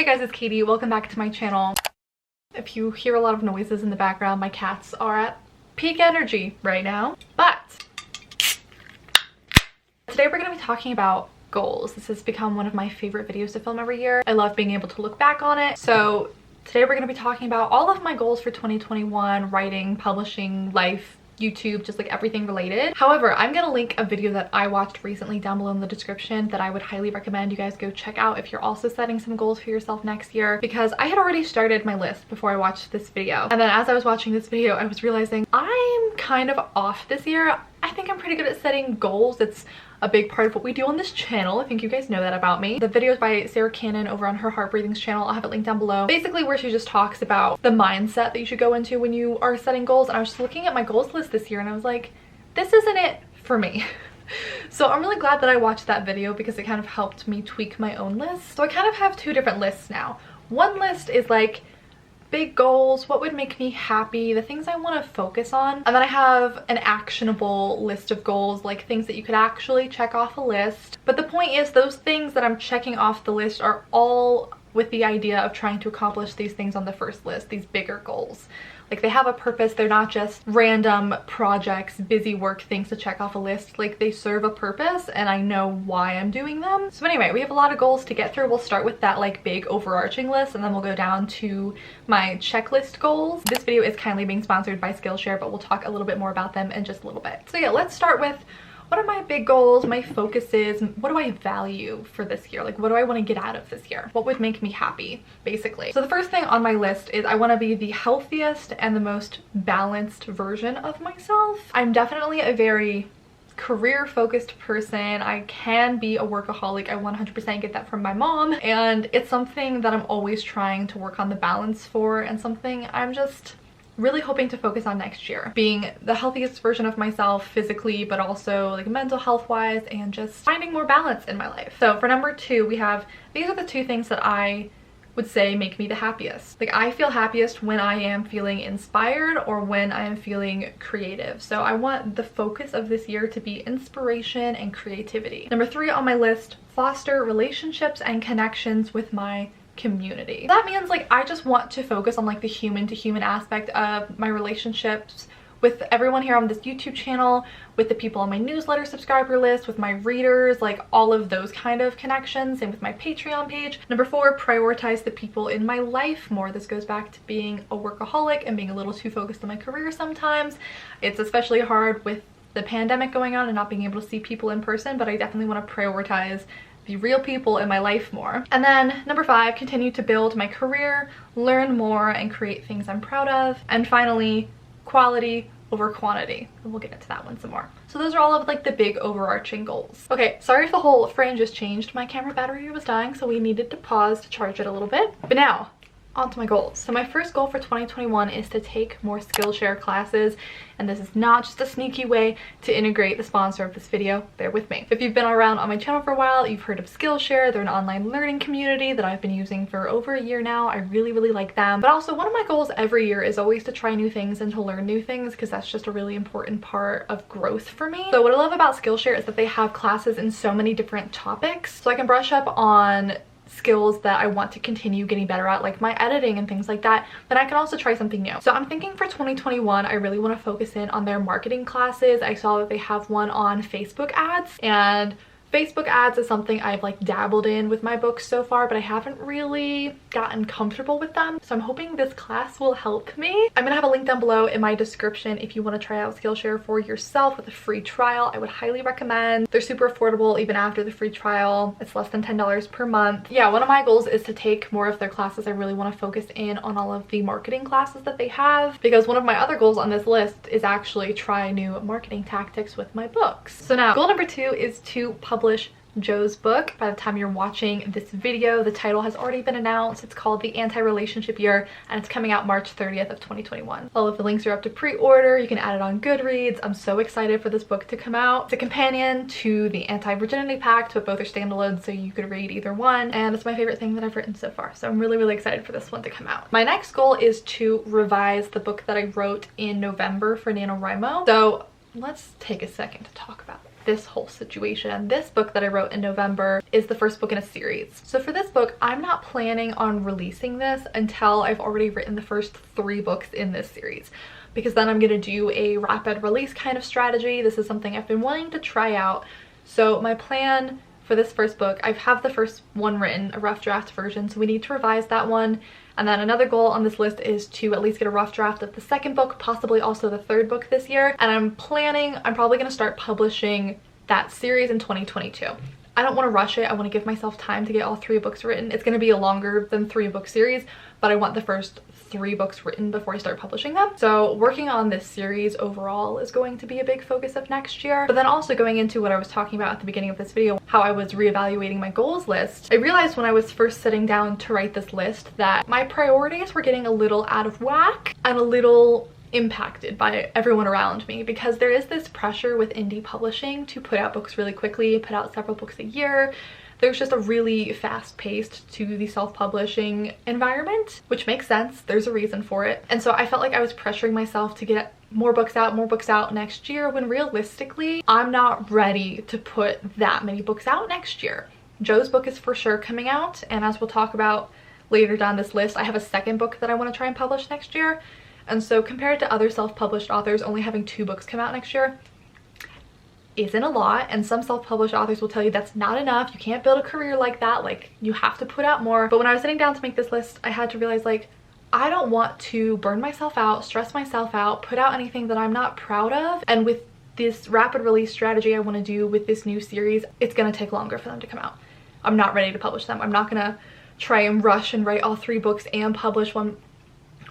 Hey guys, it's Katie. Welcome back to my channel. If you hear a lot of noises in the background, my cats are at peak energy right now. But today we're going to be talking about goals. This has become one of my favorite videos to film every year. I love being able to look back on it. So today we're going to be talking about all of my goals for 2021, writing, publishing, life, YouTube, just like everything related. However, I'm gonna link a video that I watched recently down below in the description that I would highly recommend you guys go check out if you're also setting some goals for yourself next year, because I had already started my list before I watched this video. And then as I was watching this video, I was realizing I'm kind of off this year. I think I'm pretty good at setting goals. It's a big part of what we do on this channel. I think you guys know that about me. The video is by Sarah Cannon over on her Heart Breathings channel. I'll have it linked down below. Basically where she just talks about the mindset that you should go into when you are setting goals. And I was just looking at my goals list this year and I was like, this isn't it for me. So I'm really glad that I watched that video because it kind of helped me tweak my own list. So I kind of have two different lists now. One list is like big goals, what would make me happy, the things I want to focus on. And then I have an actionable list of goals, like things that you could actually check off a list. But the point is, those things that I'm checking off the list are all with the idea of trying to accomplish these things on the first list, these bigger goals. Like they have a purpose. They're not just random projects, busy work things to check off a list. Like they serve a purpose and I know why I'm doing them. So anyway, we have a lot of goals to get through. We'll start with that like big overarching list and then we'll go down to my checklist goals. This video is kindly being sponsored by Skillshare, but we'll talk a little bit more about them in just a little bit. So yeah, let's start with what are my big goals, my focuses, what do I value for this year? Like what do I want to get out of this year? What would make me happy, basically? So the first thing on my list is I want to be the healthiest and the most balanced version of myself. I'm definitely a very career-focused person. I can be a workaholic. I 100% get that from my mom, and it's something that I'm always trying to work on the balance for, and something I'm just really hoping to focus on next year. Being the healthiest version of myself physically, but also like mental health wise, and just finding more balance in my life. So for number two, we have, these are the two things that I would say make me the happiest. Like I feel happiest when I am feeling inspired or when I am feeling creative. So I want the focus of this year to be inspiration and creativity. Number three on my list, foster relationships and connections with my community. That means like I just want to focus on like the human to human aspect of my relationships with everyone here on this YouTube channel, with the people on my newsletter subscriber list, with my readers, like all of those kind of connections, and with my Patreon page. Number four, prioritize the people in my life more. This goes back to being a workaholic and being a little too focused on my career sometimes. It's especially hard with the pandemic going on and not being able to see people in person, but I definitely want to prioritize the real people in my life more. And then number five, continue to build my career, learn more, and create things I'm proud of. And finally, quality over quantity. And we'll get into that one some more. So those are all of like the big overarching goals. Okay, sorry if the whole frame just changed. My camera battery was dying, so we needed to pause to charge it a little bit. But now, on to my goals. So my first goal for 2021 is to take more Skillshare classes, and this is not just a sneaky way to integrate the sponsor of this video. Bear with me. If you've been around on my channel for a while, you've heard of Skillshare. They're an online learning community that I've been using for over a year now. I really like them. But also one of my goals every year is always to try new things and to learn new things, because that's just a really important part of growth for me. So what I love about Skillshare is that they have classes in so many different topics, so I can brush up on skills that I want to continue getting better at, like my editing and things like that, but I can also try something new. So I'm thinking for 2021, I really want to focus in on their marketing classes. I saw that they have one on Facebook ads, and Facebook ads is something I've like dabbled in with my books so far, but I haven't really gotten comfortable with them. So I'm hoping this class will help me. I'm gonna have a link down below in my description if you want to try out Skillshare for yourself with a free trial. I would highly recommend. They're super affordable even after the free trial. It's less than $10 per month. Yeah, one of my goals is to take more of their classes. I really want to focus in on all of the marketing classes that they have, because one of my other goals on this list is actually try new marketing tactics with my books. So now goal number two is to publish Joe's book. By the time you're watching this video, the title has already been announced. It's called The Anti-Relationship Year, and it's coming out March 30th of 2021. All of the links are up to pre-order. You can add it on Goodreads. I'm so excited for this book to come out. It's a companion to the Anti-Virginity Pact, but both are standalone, so you could read either one, and it's my favorite thing that I've written so far. So I'm really excited for this one to come out. My next goal is to revise the book that I wrote in November for Nanowrimo. So let's take a second to talk about this whole situation. This book that I wrote in November is the first book in a series. So for this book, I'm not planning on releasing this until I've already written the first 3 books in this series, because then I'm gonna do a rapid release kind of strategy. This is something I've been wanting to try out. So my plan for this first book, I have the first one written, a rough draft version, so we need to revise that one. And then another goal on this list is to at least get a rough draft of the second book, possibly also the third book this year. And I'm probably gonna start publishing that series in 2022. I don't want to rush it. I want to give myself time to get all 3 books written. It's going to be a longer than 3 book series, but I want the first 3 books written before I start publishing them. So working on this series overall is going to be a big focus of next year. But then also going into what I was talking about at the beginning of this video, how I was reevaluating my goals list, I realized when I was first sitting down to write this list that my priorities were getting a little out of whack and a little impacted by everyone around me, because there is this pressure with indie publishing to put out books really quickly, put out several books a year. There's just a really fast paced to the self-publishing environment, which makes sense. There's a reason for it. And so I felt like I was pressuring myself to get more books out next year, when realistically, I'm not ready to put that many books out next year. Joe's book is for sure coming out, and as we'll talk about later down this list, I have a second book that I want to try and publish next year. And so compared to other self-published authors, only having 2 books come out next year isn't a lot. And some self-published authors will tell you that's not enough. You can't build a career like that. Like, you have to put out more. But when I was sitting down to make this list, I had to realize, like, I don't want to burn myself out, stress myself out, put out anything that I'm not proud of. And with this rapid release strategy I want to do with this new series, it's going to take longer for them to come out. I'm not ready to publish them. I'm not going to try and rush and write all 3 books and publish one.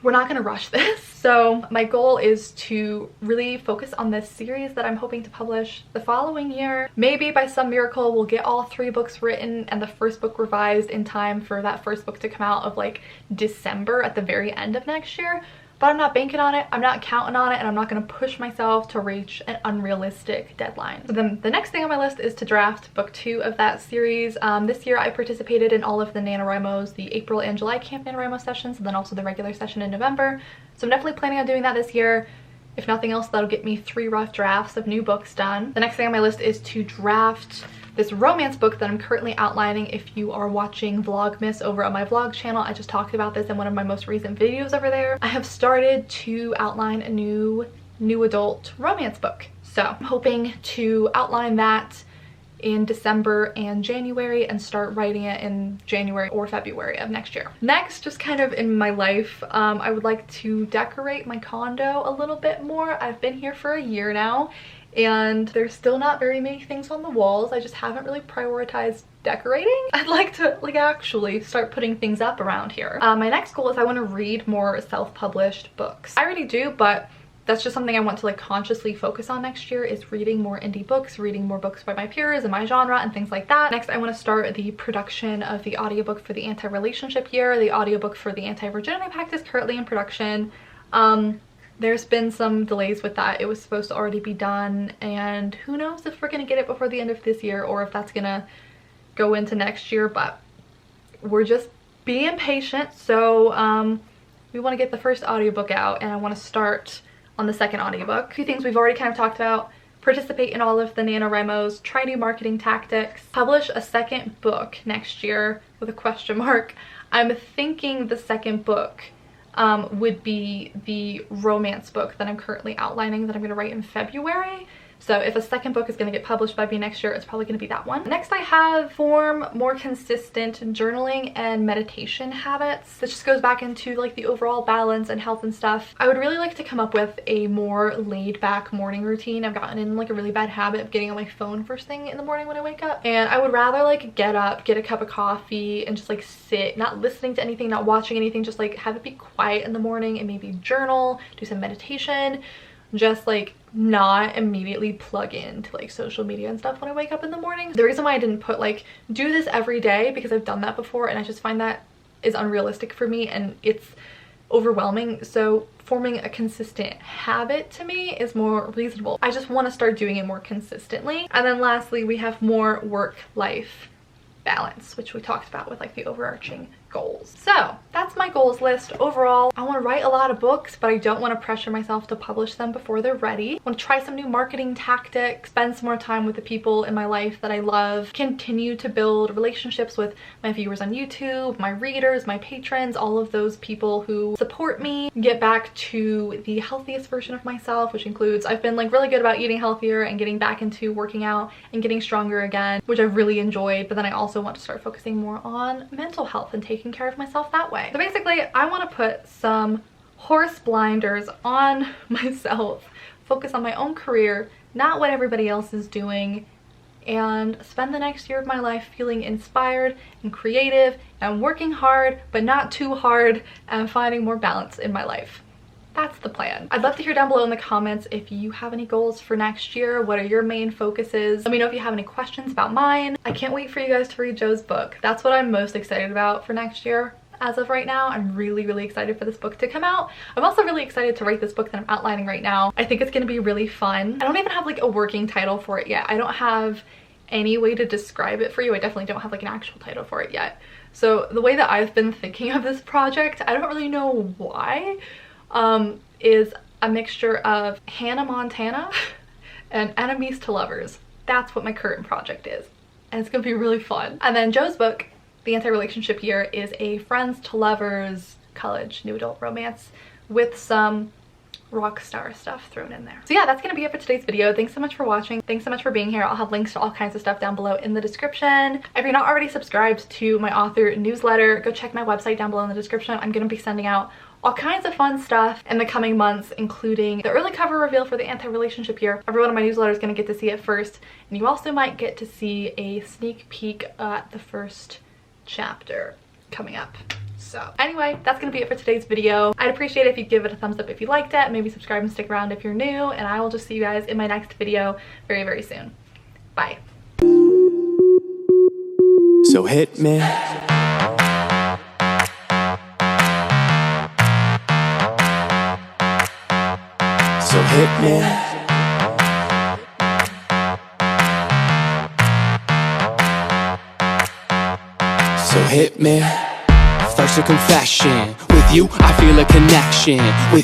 We're not going to rush this. So my goal is to really focus on this series that I'm hoping to publish the following year. Maybe by some miracle we'll get all 3 books written and the first book revised in time for that first book to come out of like December at the very end of next year. But I'm not banking on it, I'm not counting on it, and I'm not going to push myself to reach an unrealistic deadline. So then the next thing on my list is to draft book 2 of that series. This year I participated in all of the Nanowrimos, the April and July Camp Nanowrimo sessions, and then also the regular session in November. So I'm definitely planning on doing that this year. If nothing else, that'll get me 3 rough drafts of new books done. The next thing on my list is to draft this romance book that I'm currently outlining. If you are watching Vlogmas over on my vlog channel, I just talked about this in one of my most recent videos over there. I have started to outline a new adult romance book. So I'm hoping to outline that in December and January and start writing it in January or February of next year. Next, just kind of in my life, I would like to decorate my condo a little bit more. I've been here for a year now, and there's still not very many things on the walls. I just haven't really prioritized decorating. I'd like to actually start putting things up around here. My next goal is I want to read more self-published books. I already do, but that's just something I want to consciously focus on next year, is reading more indie books, reading more books by my peers and my genre and things like that. Next, I want to start the production of the audiobook for the anti-relationship year. The audiobook for the anti-virginity pact is currently in production. There's been some delays with that. It was supposed to already be done, and who knows if we're gonna get it before the end of this year or if that's gonna go into next year, but we're just being patient. So we want to get the first audiobook out, and I want to start on the second audiobook. A few things we've already kind of talked about: participate in all of the NaNoWrimos, try new marketing tactics, publish a second book next year with a question mark. I'm thinking the second book would be the romance book that I'm currently outlining that I'm going to write in February. So if a second book is going to get published by me next year, it's probably going to be that one. Next, I have form more consistent journaling and meditation habits. This just goes back into the overall balance and health and stuff. I would really like to come up with a more laid back morning routine. I've gotten in a really bad habit of getting on my phone first thing in the morning when I wake up. And I would rather get up, get a cup of coffee, and just sit, not listening to anything, not watching anything, just have it be quiet in the morning and maybe journal, do some meditation, just not immediately plug into social media and stuff when I wake up in the morning. The reason why I didn't put do this every day, because I've done that before and I just find that is unrealistic for me and it's overwhelming. So forming a consistent habit to me is more reasonable. I just want to start doing it more consistently. And then lastly, we have more work-life balance, which we talked about with the overarching goals. So that's my goals list. Overall, I want to write a lot of books, but I don't want to pressure myself to publish them before they're ready. I want to try some new marketing tactics, spend some more time with the people in my life that I love, continue to build relationships with my viewers on YouTube, my readers, my patrons, all of those people who support me, get back to the healthiest version of myself, which includes I've been like really good about eating healthier and getting back into working out and getting stronger again, which I've really enjoyed, but then I also want to start focusing more on mental health and taking care of myself that way. So basically, I want to put some horse blinders on myself, focus on my own career, not what everybody else is doing, and spend the next year of my life feeling inspired and creative and working hard, but not too hard, and finding more balance in my life. That's the plan. I'd love to hear down below in the comments if you have any goals for next year. What are your main focuses? Let me know if you have any questions about mine. I can't wait for you guys to read Joe's book. That's what I'm most excited about for next year. As of right now, I'm really excited for this book to come out. I'm also really excited to write this book that I'm outlining right now. I think it's gonna be really fun. I don't even have like a working title for it yet. I don't have any way to describe it for you. I definitely don't have like an actual title for it yet. So the way that I've been thinking of this project, I don't really know why, is a mixture of Hannah Montana and enemies to lovers. That's what my current project is, and it's gonna be really fun. And then Joe's book, The Anti-Relationship Year, is a friends to lovers college new adult romance with some rock star stuff thrown in there. So yeah, that's gonna be it for today's video. Thanks so much for watching. Thanks so much for being here. I'll have links to all kinds of stuff down below in the description. If you're not already subscribed to my author newsletter, go check my website down below in the description. I'm gonna be sending out all kinds of fun stuff in the coming months, including the early cover reveal for The Anti-Relationship Year. Everyone in my newsletter is gonna get to see it first, and you also might get to see a sneak peek at the first chapter coming up. So anyway, that's gonna be it for today's video. I'd appreciate it if you'd give it a thumbs up if you liked it, maybe subscribe and stick around if you're new, and I will just see you guys in my next video very soon. Bye. So hit me. So hit me. So hit me. First a confession. With you, I feel a connection. With